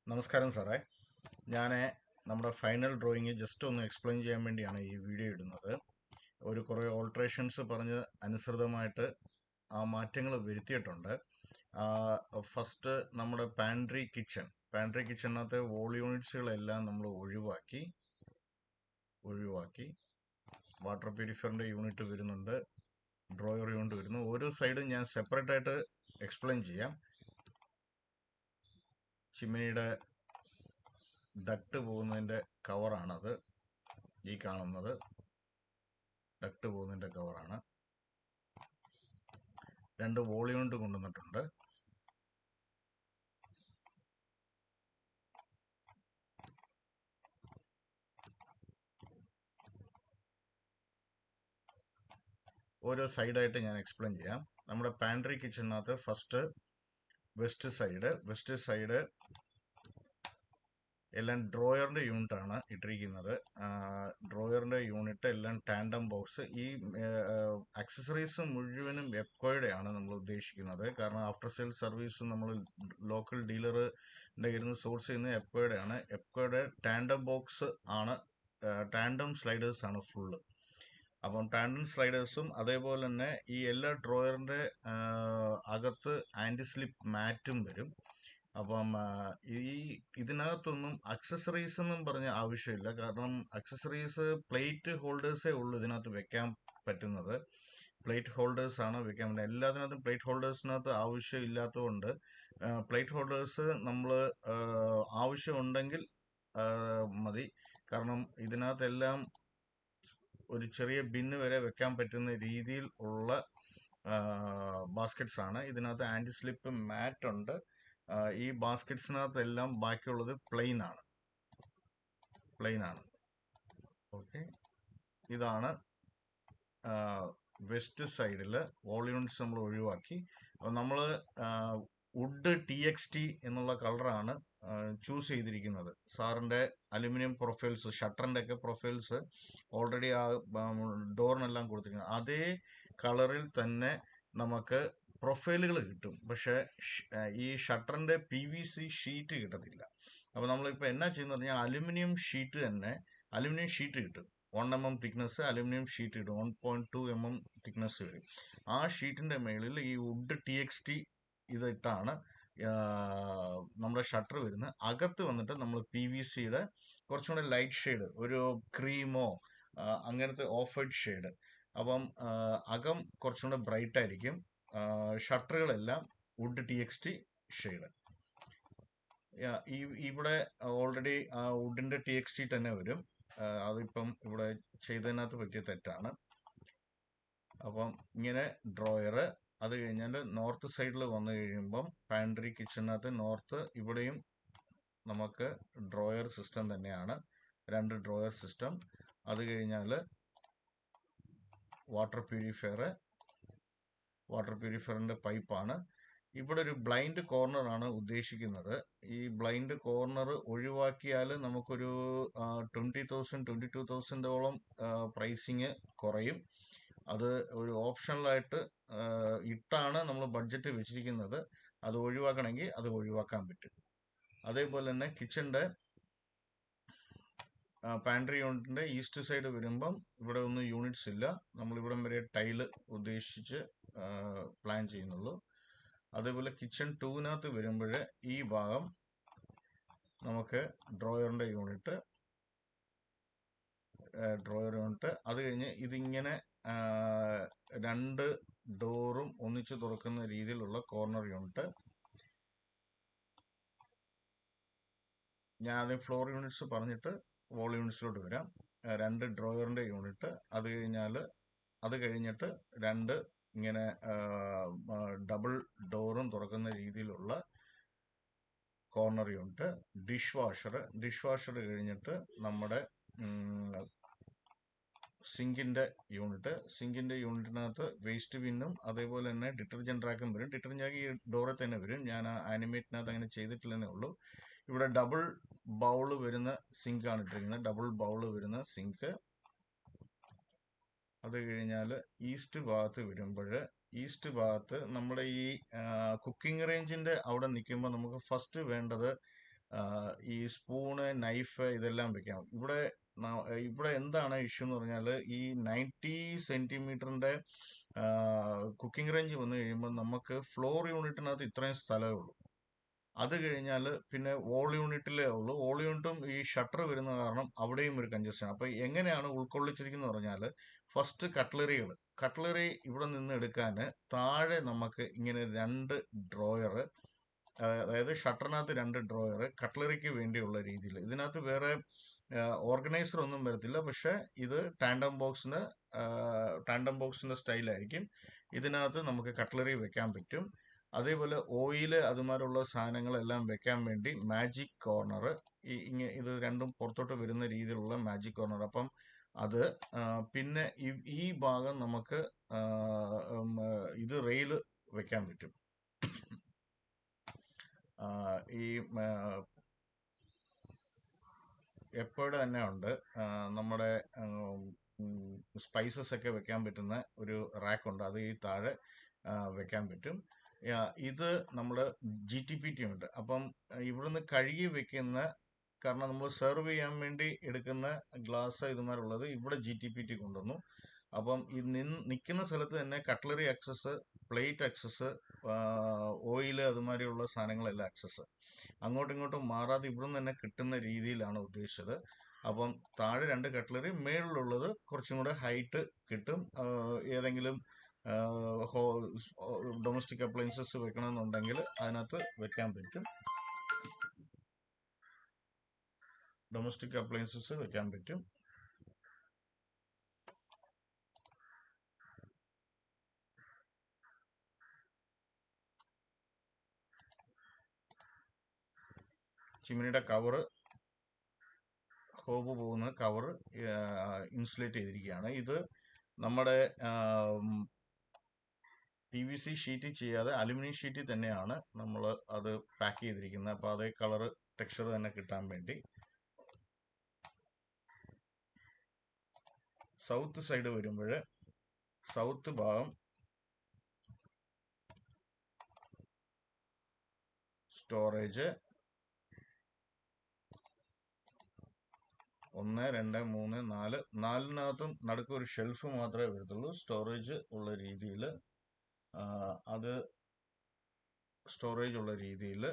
നമസ്കാരം സാറേ. ഞാൻ നമ്മുടെ ഫൈനൽ ഡ്രോയിങ് ജസ്റ്റ് ഒന്ന് എക്സ്പ്ലെയിൻ ചെയ്യാൻ വേണ്ടിയാണ് ഈ വീഡിയോ ഇടുന്നത്. കുറേ ഓൾട്രേഷൻസ് പറഞ്ഞ് അനുസൃതമായിട്ട് ആ മാറ്റങ്ങൾ വരുത്തിയിട്ടുണ്ട്. ഫസ്റ്റ് നമ്മുടെ പാൻട്രി കിച്ചണിനകത്തെ വോൾ യൂണിറ്റ്സുകളെല്ലാം നമ്മൾ ഒഴിവാക്കി വാട്ടർ പ്യൂരിഫയറിൻ്റെ യൂണിറ്റ് വരുന്നുണ്ട്, ഡ്രോയർ യൂണിറ്റ് വരുന്നു. ഓരോ സൈഡും ഞാൻ സെപ്പറേറ്റ് ആയിട്ട് എക്സ്പ്ലെയിൻ ചെയ്യാം. ചിമ്മിനിയുടെ ഡക്റ്റ് പോകുന്നതിൻ്റെ കവറാണത്. ഈ കാണുന്നത് ഡക്റ്റ് പോകുന്നതിൻ്റെ കവറാണ്. 2 വോൾ യൂണിറ്റ് കൊണ്ടുവന്നിട്ടുണ്ട്. ഓരോ സൈഡായിട്ട് ഞാൻ എക്സ്പ്ലെയിൻ ചെയ്യാം. നമ്മുടെ പാൻട്രി കിച്ചണിനകത്ത് ഫസ്റ്റ് വെസ്റ്റ് സൈഡ് എല്ലാം ഡ്രോയറിൻ്റെ യൂണിറ്റാണ് ഇട്ടിരിക്കുന്നത്. ഡ്രോയറിൻ്റെ യൂണിറ്റ് എല്ലാം ടാൻഡം ബോക്സ്. ഈ അക്സസറീസ് മുഴുവനും എപ്കോയുടെയാണ് നമ്മൾ ഉദ്ദേശിക്കുന്നത്. കാരണം ആഫ്റ്റർ സെയിൽ സർവീസ് നമ്മൾ ലോക്കൽ ഡീലറിൻ്റെ ഇരുന്ന് സോഴ്സ് ചെയ്യുന്നത് എപ്കോയുടെയാണ്. എപ്കോയുടെ ടാൻഡം ബോക്സ് ആണ്, ടാൻഡം സ്ലൈഡേഴ്സ് ആണ് ഫുള്ള്. അപ്പം ടാൻഡം സ്ലൈഡേഴ്സും അതേപോലെ തന്നെ ഈ എല്ലാ ഡ്രോയറിൻ്റെ അകത്ത് ആൻറ്റി സ്ലിപ്പ് മാറ്റും വരും. അപ്പം ഇതിനകത്തൊന്നും അക്സസറീസ് എന്നും പറഞ്ഞ ആവശ്യമില്ല. കാരണം അക്സസറീസ് പ്ലേറ്റ് ഹോൾഡേഴ്സേ ഉള്ളൂ ഇതിനകത്ത് വെക്കാൻ പറ്റുന്നത്. പ്ലേറ്റ് ഹോൾഡേഴ്സ് ആണ് വെക്കാൻ പറ്റുന്നത്. എല്ലാത്തിനകത്തും പ്ലേറ്റ് ഹോൾഡേഴ്സിനകത്ത് ആവശ്യമില്ലാത്തതുകൊണ്ട് പ്ലേറ്റ് ഹോൾഡേഴ്സ് നമ്മൾ ആവശ്യമുണ്ടെങ്കിൽ മതി. കാരണം ഇതിനകത്തെല്ലാം ഒരു ചെറിയ ബിന്ന് വരെ വെക്കാൻ പറ്റുന്ന രീതിയിൽ ഉള്ള ബാസ്ക്കറ്റ്സ് ആണ്. ഇതിനകത്ത് ആൻറ്റി സ്ലിപ്പ് മാറ്റ് ഉണ്ട്. ഈ ബാസ്ക്കറ്റ്സിനകത്തെല്ലാം ബാക്കിയുള്ളത് പ്ലെയിൻ ആണ്. ഓക്കെ, ഇതാണ് വെസ്റ്റ് സൈഡിൽ വോൾ യൂണിറ്റ്സ് നമ്മൾ ഒഴിവാക്കി. അപ്പോൾ നമ്മൾ വുഡ് TXT എന്നുള്ള കളറാണ് ചൂസ് ചെയ്തിരിക്കുന്നത്. സാറിൻ്റെ അലുമിനിയം പ്രൊഫൈൽസ്, ഷട്ടറിൻ്റെ ഒക്കെ പ്രൊഫൈൽസ് ഓൾറെഡി ആ ഡോറിനെല്ലാം കൊടുത്തിരിക്കുന്നത് അതേ കളറിൽ തന്നെ നമുക്ക് പ്രൊഫൈലുകൾ കിട്ടും. പക്ഷേ ഈ ഷട്ടറിൻ്റെ PVC ഷീറ്റ് കിട്ടത്തില്ല. അപ്പോൾ നമ്മളിപ്പോൾ എന്നാ ചെയ്യുന്നത് പറഞ്ഞാൽ അലുമിനിയം ഷീറ്റ് കിട്ടും. 1 mm തിക്നെസ് അലുമിനിയം ഷീറ്റ് കിട്ടും. 1.2 mm തിക്നെസ് വരും. ആ ഷീറ്റിൻ്റെ മേളിൽ ഈ വുഡ് TXT ഇതിട്ടാണ് നമ്മുടെ ഷട്ടർ വരുന്നത്. അകത്ത് വന്നിട്ട് നമ്മൾ PVCയുടെ കുറച്ചും കൂടെ ലൈറ്റ് ഷെയ്ഡ്, ഒരു ക്രീമോ അങ്ങനത്തെ ഓഫ് വൈറ്റ് ഷെയ്ഡ്. അപ്പം അകം കുറച്ചും കൂടെ ബ്രൈറ്റ് ആയിരിക്കും. ഷട്ടറുകളെല്ലാം വുഡ് TXT ഷെയ്ഡ്. ഇവിടെ ഓൾറെഡി വുഡിൻ്റെ TXT തന്നെ വരും. അതിപ്പം ഇവിടെ ചെയ്തതിനകത്ത് പറ്റിയ തെറ്റാണ്. അപ്പം ഇങ്ങനെ ഡ്രോയർ. അത് കഴിഞ്ഞാൽ നോർത്ത് സൈഡിൽ വന്നു കഴിയുമ്പം പാൻട്രി കിച്ചണിനകത്ത് നോർത്ത് ഇവിടെയും നമുക്ക് ഡ്രോയർ സിസ്റ്റം തന്നെയാണ്, 2 ഡ്രോയർ സിസ്റ്റം. അത് കഴിഞ്ഞാൽ വാട്ടർ പ്യൂരിഫയറിൻ്റെ പൈപ്പാണ്. ഇവിടെ ഒരു ബ്ലൈൻഡ് കോർണറാണ് ഉദ്ദേശിക്കുന്നത്. ഈ ബ്ലൈൻഡ് കോർണർ ഒഴിവാക്കിയാൽ നമുക്കൊരു 22,000 പ്രൈസിങ് കുറയും. അത് ഒരു ഓപ്ഷണലായിട്ട് ഇട്ടാണ് നമ്മൾ ബഡ്ജറ്റ് വെച്ചിരിക്കുന്നത്. അത് ഒഴിവാക്കണമെങ്കിൽ അത് ഒഴിവാക്കാൻ പറ്റും. അതേപോലെ തന്നെ കിച്ചണിൻ്റെ പാൻട്രി യൂണിറ്റിൻ്റെ ഈസ്റ്റ് സൈഡ് വരുമ്പം ഇവിടെ ഒന്നും യൂണിറ്റ്സ് ഇല്ല. നമ്മളിവിടം വരെ ടൈല് ഉദ്ദേശിച്ച് പ്ലാൻ ചെയ്യുന്നുള്ളൂ. അതേപോലെ കിച്ചൺ 2-നകത്ത് വരുമ്പോൾ ഈ ഭാഗം നമുക്ക് ഡ്രോയർ യൂണിറ്റ്. അത് കഴിഞ്ഞ് ഇതിങ്ങനെ 2 ഡോറും ഒന്നിച്ച് തുറക്കുന്ന രീതിയിലുള്ള കോർണർ യൂണിറ്റ്. ഞാൻ ഫ്ലോർ യൂണിറ്റ്സ് പറഞ്ഞിട്ട് വോൾ യൂണിറ്റ്സിലോട്ട് വരാം. 2 ഡ്രോയറിൻ്റെ യൂണിറ്റ്. അത് കഴിഞ്ഞിട്ട് 2 ഇങ്ങനെ ഡബിൾ ഡോറും തുറക്കുന്ന രീതിയിലുള്ള കോർണർ യൂണിറ്റ്. ഡിഷ് വാഷർ കഴിഞ്ഞിട്ട് നമ്മുടെ സിങ്കിൻ്റെ യൂണിറ്റിനകത്ത് വേസ്റ്റ് ബിന്നും അതേപോലെ തന്നെ ഡിറ്റർജൻറ്റ് റാക്കും വരും. ഡിറ്റർജൻറ്റ് റാക്ക് ഈ ഡോറിൽ തന്നെ വരും. ഞാൻ ആനിമേറ്റിനകത്ത് അങ്ങനെ ചെയ്തിട്ടില്ലെന്നേ ഉള്ളൂ. ഇവിടെ ഡബിൾ ബൗള് വരുന്ന സിങ്കാണ് ഇട്ടിരിക്കുന്നത്. ഡബിൾ ബൗള് വരുന്ന സിങ്ക്. അത് കഴിഞ്ഞാൽ ഈസ്റ്റ് ഭാഗത്ത് നമ്മുടെ ഈ കുക്കിംഗ് റേഞ്ചിൻ്റെ അവിടെ നിൽക്കുമ്പോൾ നമുക്ക് ഫസ്റ്റ് വേണ്ടത് ഈ സ്പൂണ്, നൈഫ് ഇതെല്ലാം വെക്കാം. ഇവിടെ എന്താണ് ഇഷ്യൂ എന്ന് പറഞ്ഞാൽ, ഈ 90 സെന്റിമീറ്ററിന്റെ കുക്കിംഗ് റേഞ്ച് വന്നു കഴിയുമ്പോൾ നമുക്ക് ഫ്ലോർ യൂണിറ്റിനകത്ത് ഇത്രയും സ്ഥലമേ ഉള്ളൂ. അത് കഴിഞ്ഞാൽ പിന്നെ വോൾ യൂണിറ്റിലേ ഉള്ളൂ. വോൾ യൂണിറ്റും ഈ ഷട്ടർ വരുന്ന കാരണം അവിടെയും ഒരു കൺജഷൻ. അപ്പൊ എങ്ങനെയാണ് ഉൾക്കൊള്ളിച്ചിരിക്കുന്നത് പറഞ്ഞാൽ, ഫസ്റ്റ് കട്ട്ലറി ഇവിടെ നിന്ന് എടുക്കാൻ താഴെ നമുക്ക് ഇങ്ങനെ 2 ഡ്രോയർ, അതായത് ഷട്ടറിനകത്ത് 2 ഡ്രോയർ കട്ട്ലറിക്ക് വേണ്ടിയുള്ള രീതിയിൽ. ഇതിനകത്ത് വേറെ ഓർഗനൈസർ ഒന്നും വരത്തില്ല, പക്ഷെ ഇത് ടാൻഡം ബോക്സിന്റെ സ്റ്റൈലായിരിക്കും. ഇതിനകത്ത് നമുക്ക് കട്ട്ലറി വെക്കാൻ പറ്റും. അതേപോലെ ഓയില് അതുമാതിരിയുള്ള സാധനങ്ങളെല്ലാം വെക്കാൻ വേണ്ടി മാജിക് കോർണർ, ഇത് രണ്ടും പുറത്തോട്ട് വരുന്ന രീതിയിലുള്ള മാജിക് കോർണർ. അപ്പം അത് പിന്നെ ഈ ഭാഗം നമുക്ക് ഇത് റെയിൽ വെക്കാൻ പറ്റും. ഈ എപ്പോഴും തന്നെ ഉണ്ട് നമ്മുടെ സ്പൈസസ് ഒക്കെ വെക്കാൻ പറ്റുന്ന ഒരു റാക്കുണ്ട്, അത് ഈ താഴെ വെക്കാൻ പറ്റും. ഇത് നമ്മുടെ GTPT ഉണ്ട്. അപ്പം ഇവിടുന്ന് കഴുകി വെക്കുന്ന, കാരണം നമ്മൾ സെർവ് ചെയ്യാൻ വേണ്ടി എടുക്കുന്ന ഗ്ലാസ് ഇതുമാരുള്ളത് ഇവിടെ GTPT കൊണ്ടുവന്നു. അപ്പം ഈ നിൽക്കുന്ന സ്ഥലത്ത് തന്നെ cutlery access, plate access, oil അതുമാതിരിയുള്ള സാധനങ്ങളെല്ലാം ആക്സസ് അങ്ങോട്ടും ഇങ്ങോട്ടും മാറാതെ ഇവിടുന്ന് തന്നെ കിട്ടുന്ന രീതിയിലാണ് ഉദ്ദേശിച്ചത്. അപ്പം താഴെ 2 കട്ട്ലറി, മേളിലുള്ളത് കുറച്ചും കൂടെ ഹൈറ്റ് കിട്ടും. ഏതെങ്കിലും ഡൊമസ്റ്റിക് അപ്ലയൻസസ് വെക്കണമെന്നുണ്ടെങ്കിൽ അതിനകത്ത് വെക്കാൻ പറ്റും. ചിമ്മിനിയുടെ കവറ്, ഹോബ് പോകുന്ന കവറ് ഇൻസുലേറ്റ് ചെയ്തിരിക്കുകയാണ്. ഇത് നമ്മുടെ PVC ഷീറ്റിൽ ചെയ്യാതെ അലുമിനിയം ഷീറ്റിൽ തന്നെയാണ് നമ്മൾ അത് പാക്ക് ചെയ്തിരിക്കുന്നത്. അപ്പോൾ അതേ കളറ് ടെക്സ്ചർ തന്നെ കിട്ടാൻ വേണ്ടി. സൗത്ത് സൈഡ് വരുമ്പോൾ, സൗത്ത് ഭാഗം സ്റ്റോറേജ് 1, 2, 3, 4, 4-നകത്തും നടുക്ക് ഒരു ഷെൽഫ് മാത്രമേ വരത്തുള്ളൂ സ്റ്റോറേജ് ഉള്ള രീതിയിൽ. അത് സ്റ്റോറേജ് ഉള്ള രീതിയിൽ.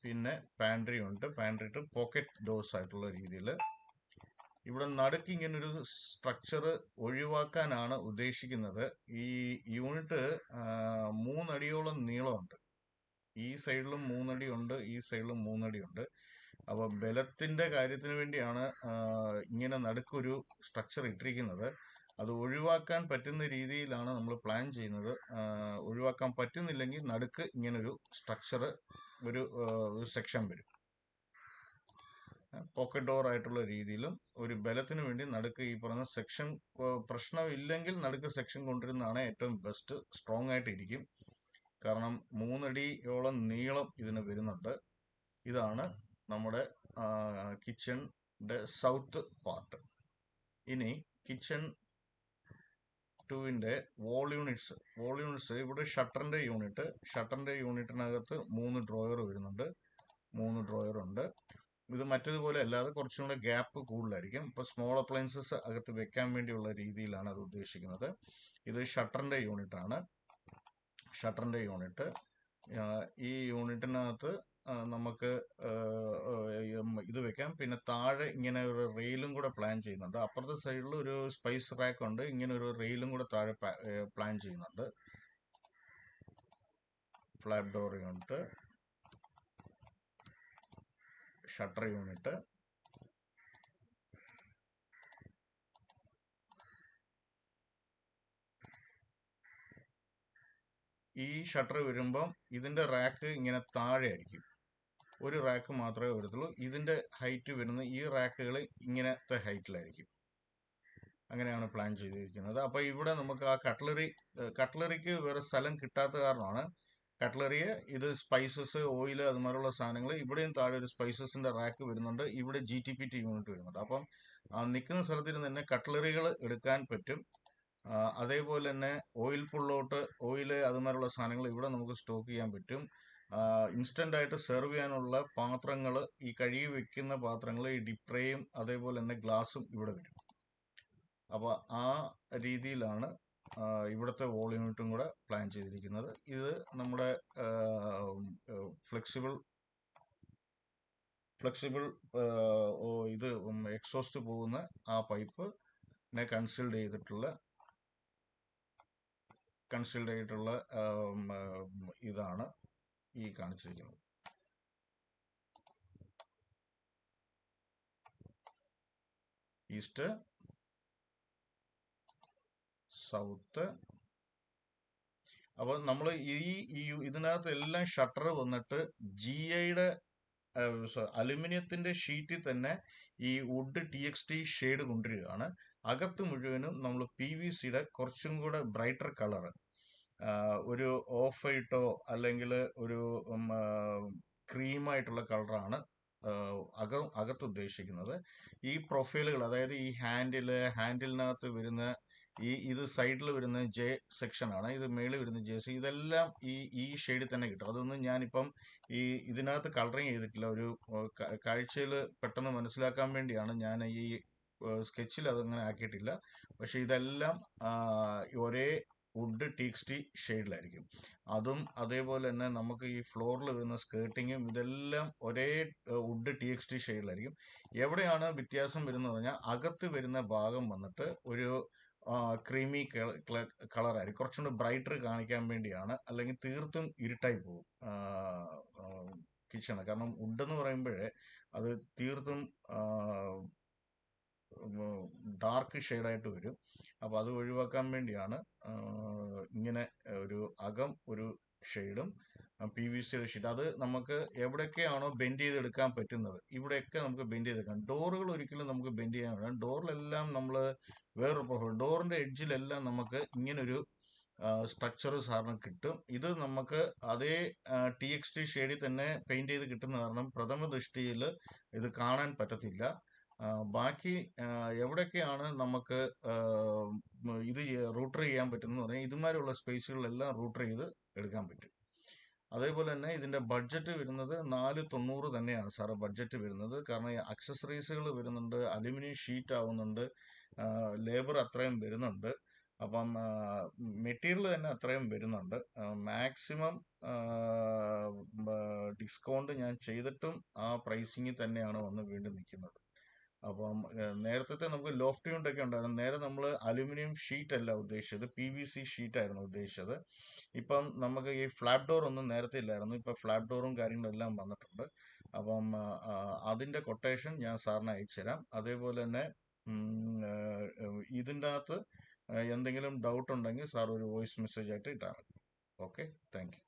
പിന്നെ പാൻട്രി ഉണ്ട്, പാൻട്രി പോക്കറ്റ് ഡോർസ് ആയിട്ടുള്ള രീതിയിൽ. ഇവിടെ നടുക്ക് ഇങ്ങനൊരു സ്ട്രക്ചർ ഒഴിവാക്കാനാണ് ഉദ്ദേശിക്കുന്നത്. ഈ യൂണിറ്റ് 3 അടിയോളം നീളമുണ്ട്. ഈ സൈഡിലും 3 അടി ഉണ്ട്, ഈ സൈഡിലും 3 അടി ഉണ്ട്. അപ്പൊ ബലത്തിന്റെ കാര്യത്തിന് വേണ്ടിയാണ് ഇങ്ങനെ നടുക്കൊരു സ്ട്രക്ചർ ഇട്ടിരിക്കുന്നത്. അത് ഒഴിവാക്കാൻ പറ്റുന്ന രീതിയിലാണ് നമ്മൾ പ്ലാൻ ചെയ്യുന്നത്. ഒഴിവാക്കാൻ പറ്റുന്നില്ലെങ്കിൽ നടുക്ക് ഇങ്ങനൊരു സ്ട്രക്ചർ, ഒരു സെക്ഷൻ വരും. പോക്കറ്റ് ഡോർ ആയിട്ടുള്ള രീതിയിലും ഒരു ബലത്തിന് വേണ്ടി നടുക്ക് ഈ പറഞ്ഞ സെക്ഷൻ, പ്രശ്നമില്ലെങ്കിൽ നടുക്ക് സെക്ഷൻ കൊണ്ടുവരുന്നതാണ് ഏറ്റവും ബെസ്റ്റ്. സ്ട്രോങ് ആയിട്ട് ഇരിക്കും. കാരണം 3 അടിയോളം നീളം ഇതിന് വരുന്നുണ്ട്. ഇതാണ് നമ്മുടെ കിച്ചണിന്റെ സൗത്ത് പാർട്ട്. ഇനി കിച്ചൺ 2-ന്റെ വോൾ യൂണിറ്റ്സ് ഇവിടെ ഷട്ടറിന്റെ യൂണിറ്റിനകത്ത് 3 ഡ്രോയർ വരുന്നുണ്ട്. 3 ഡ്രോയർ ഉണ്ട്. ഇത് മറ്റേതുപോലെ അല്ലാതെ കുറച്ചും കൂടെ ഗ്യാപ്പ് കൂടുതലായിരിക്കും. ഇപ്പൊ സ്മോൾ അപ്ലയൻസസ് അകത്ത് വെക്കാൻ വേണ്ടിയുള്ള രീതിയിലാണ് അത് ഉദ്ദേശിക്കുന്നത്. ഇത് ഷട്ടറിന്റെ യൂണിറ്റ്. ഈ യൂണിറ്റിനകത്ത് നമുക്ക് ഇത് വെക്കാം. പിന്നെ താഴെ ഇങ്ങനെ ഒരു റെയിലും കൂടെ പ്ലാൻ ചെയ്യുന്നുണ്ട്. അപ്പുറത്തെ സൈഡിൽ ഒരു സ്പൈസ് റാക്ക് ഉണ്ട്. ഇങ്ങനെ ഒരു റെയിലും കൂടെ താഴെ പ്ലാൻ ചെയ്യുന്നുണ്ട്. Flap door unit, shutter unit. ഈ ഷട്ടർ വരുമ്പം ഇതിന്റെ റാക്ക് ഇങ്ങനെ താഴെ ആയിരിക്കും. ഒരു റാക്ക് മാത്രമേ വരത്തുള്ളൂ. ഇതിന്റെ ഹൈറ്റ് വരുന്ന ഈ റാക്കുകൾ ഇങ്ങനത്തെ ഹൈറ്റിലായിരിക്കും. അങ്ങനെയാണ് പ്ലാൻ ചെയ്തിരിക്കുന്നത്. അപ്പൊ ഇവിടെ നമുക്ക് ആ കട്ട്ലറിക്ക് വേറെ സ്ഥലം കിട്ടാത്ത കാരണമാണ് കട്ട്ലറിയെ ഇത് സ്പൈസസ്, ഓയിൽ അതുമാതിരിയുള്ള സാധനങ്ങൾ. ഇവിടെയും താഴെ ഒരു സ്പൈസസിന്റെ റാക്ക് വരുന്നുണ്ട്. ഇവിടെ GTPT യൂണിറ്റ് വരുന്നുണ്ട്. അപ്പം നിൽക്കുന്ന സ്ഥലത്തിരുന്ന് തന്നെ കട്ട്ലറികൾ എടുക്കാൻ പറ്റും. അതേപോലെ തന്നെ ഓയിൽ പുള്ളൗട്ട്, ഓയിൽ അതുമാതിരിയുള്ള സാധനങ്ങൾ ഇവിടെ നമുക്ക് സ്റ്റോക്ക് ചെയ്യാൻ പറ്റും. ഇൻസ്റ്റന്റ് ആയിട്ട് സെർവ് ചെയ്യാനുള്ള പാത്രങ്ങൾ, ഈ കഴുകി വെക്കുന്ന പാത്രങ്ങൾ, ഈ ഡിപ്രേയും അതേപോലെ തന്നെ ഗ്ലാസും ഇവിടെ വരും. അപ്പോൾ ആ രീതിയിലാണ് ഇവിടുത്തെ വോൾ യൂണിറ്റും കൂടെ പ്ലാൻ ചെയ്തിരിക്കുന്നത്. ഇത് നമ്മുടെ ഫ്ലെക്സിബിൾ ഇത് എക്സോസ്റ്റ് പോകുന്ന ആ പൈപ്പിനെ കൺസീൽഡ് ചെയ്തിട്ടുള്ള ഇതാണ് ഈ കാണിച്ചിരിക്കുന്നത്. East, south. അപ്പോൾ നമ്മൾ ഇതിനകത്ത് എല്ലാം ഷട്ടർ വന്നിട്ട് GIയുടെ അലുമിനിയത്തിന്റെ ഷീറ്റിൽ തന്നെ ഈ വുഡ് TXT ഷെയ്ഡ് കൊണ്ടുവരികയാണ്. അകത്ത് മുഴുവനും നമ്മൾ PVCയുടെ കുറച്ചും കൂടെ ബ്രൈറ്റർ കളർ, ഒരു ഓഫ് വൈറ്റോ അല്ലെങ്കിൽ ഒരു ക്രീമായിട്ടുള്ള കളറാണ് അകത്ത് ഉദ്ദേശിക്കുന്നത്. ഈ പ്രൊഫൈലുകൾ, അതായത് ഈ ഹാൻഡിലിനകത്ത് വരുന്ന ഇത് സൈഡിൽ വരുന്ന J സെക്ഷനാണ്, ഇത് മേളിൽ വരുന്ന J, ഇതെല്ലാം ഈ ഷെയ്ഡിൽ തന്നെ കിട്ടും. അതൊന്നും ഞാനിപ്പം ഇതിനകത്ത് കളറിങ് ചെയ്തിട്ടില്ല. ഒരു കാഴ്ചയിൽ പെട്ടെന്ന് മനസ്സിലാക്കാൻ വേണ്ടിയാണ് ഞാൻ ഈ സ്കെച്ചിൽ അതങ്ങനെ ആക്കിയിട്ടില്ല. പക്ഷെ ഇതെല്ലാം ഒരേ വുഡ് TXT ഷെയ്ഡിലായിരിക്കും. അതും അതേപോലെ തന്നെ നമുക്ക് ഈ ഫ്ലോറിൽ വരുന്ന സ്കേർട്ടിങ്ങും ഇതെല്ലാം ഒരേ വുഡ് TXT ഷെയ്ഡിലായിരിക്കും. എവിടെയാണ് വ്യത്യാസം വരുന്നത് പറഞ്ഞാൽ, അകത്ത് വരുന്ന ഭാഗം വന്നിട്ട് ഒരു ക്രീമി കളറായിരിക്കും, കുറച്ചും കൂടി ബ്രൈറ്റർ കാണിക്കാൻ വേണ്ടിയാണ്. അല്ലെങ്കിൽ തീർത്തും ഇരുട്ടായി പോകും കിച്ചണ്. കാരണം വുഡ് എന്ന് പറയുമ്പോഴേ അത് തീർത്തും ഡാർക്ക് ഷെയ്ഡായിട്ട് വരും. അപ്പോൾ അത് ഒഴിവാക്കാൻ വേണ്ടിയാണ് ഇങ്ങനെ ഒരു ഷെയ്ഡും PVCയുടെ ഷീറ്റ്. അത് നമുക്ക് എവിടെയൊക്കെയാണോ ബെൻഡ് ചെയ്തെടുക്കാൻ പറ്റുന്നത്, ഇവിടെയൊക്കെ നമുക്ക് ബെൻഡ് ചെയ്തെടുക്കാം. ഡോറുകൾ ഒരിക്കലും നമുക്ക് ബെൻഡ് ചെയ്യാൻ പറ്റില്ല. ഡോറിലെല്ലാം നമ്മൾ വേറൊരു പ്രൊഫൈൽ, ഡോറിന്റെ എഡ്ജിലെല്ലാം നമുക്ക് ഇങ്ങനൊരു സ്ട്രക്ചർ സാറിന് കിട്ടും. ഇത് നമുക്ക് അതേ TXT ഷെയ്ഡിൽ തന്നെ പെയിന്റ് ചെയ്ത് കിട്ടുന്ന കാരണം പ്രഥമ ദൃഷ്ടിയിൽ ഇത് കാണാൻ പറ്റത്തില്ല. ബാക്കി എവിടെയൊക്കെയാണ് നമുക്ക് ഇത് റൂട്ടർ ചെയ്യാൻ പറ്റുന്ന പറഞ്ഞാൽ, ഇതുമാതിരിയുള്ള സ്പേസുകളിലെല്ലാം റൂട്ടർ ചെയ്ത് എടുക്കാൻ പറ്റും. അതേപോലെ തന്നെ ഇതിന്റെ ബഡ്ജറ്റ് വരുന്നത് 490 തന്നെയാണ് സാറ് ബഡ്ജറ്റ് വരുന്നത്. കാരണം അക്സസറീസുകൾ വരുന്നുണ്ട്, അലുമിനിയം ഷീറ്റ് ആവുന്നുണ്ട്, ലേബർ അത്രയും വരുന്നുണ്ട്. അപ്പം മെറ്റീരിയൽ തന്നെ അത്രയും വരുന്നുണ്ട്. മാക്സിമം ഡിസ്കൗണ്ട് ഞാൻ ചെയ്തിട്ടും ആ പ്രൈസിങ്ങിൽ തന്നെയാണ് വന്ന് വീണ്ടും നിൽക്കുന്നത്. അപ്പം നേരത്തെ നമുക്ക് ലോഫ്റ്റ് യൂണിറ്റ് ഒക്കെ ഉണ്ടായിരുന്നു. നേരെ നമ്മൾ അലുമിനിയം ഷീറ്റ് അല്ല ഉദ്ദേശിച്ചത്, PVC ഷീറ്റ് ആയിരുന്നു ഉദ്ദേശിച്ചത്. ഇപ്പം നമുക്ക് ഈ ഫ്ലാപ്പ് ഡോർ ഒന്നും നേരത്തെ ഇല്ലായിരുന്നു. ഇപ്പം ഫ്ലാപ്പ് ഡോറും കാര്യങ്ങളും എല്ലാം വന്നിട്ടുണ്ട്. അപ്പം അതിന്റെ കൊട്ടേഷൻ ഞാൻ സാറിന് അയച്ചു തരാം. അതേപോലെ തന്നെ ഇതിൻ്റെ അകത്ത് എന്തെങ്കിലും ഡൗട്ട് ഉണ്ടെങ്കിൽ സാർ ഒരു വോയിസ് മെസ്സേജ് ആയിട്ട് ഇട്ടാൽ മതി. Okay, thank you.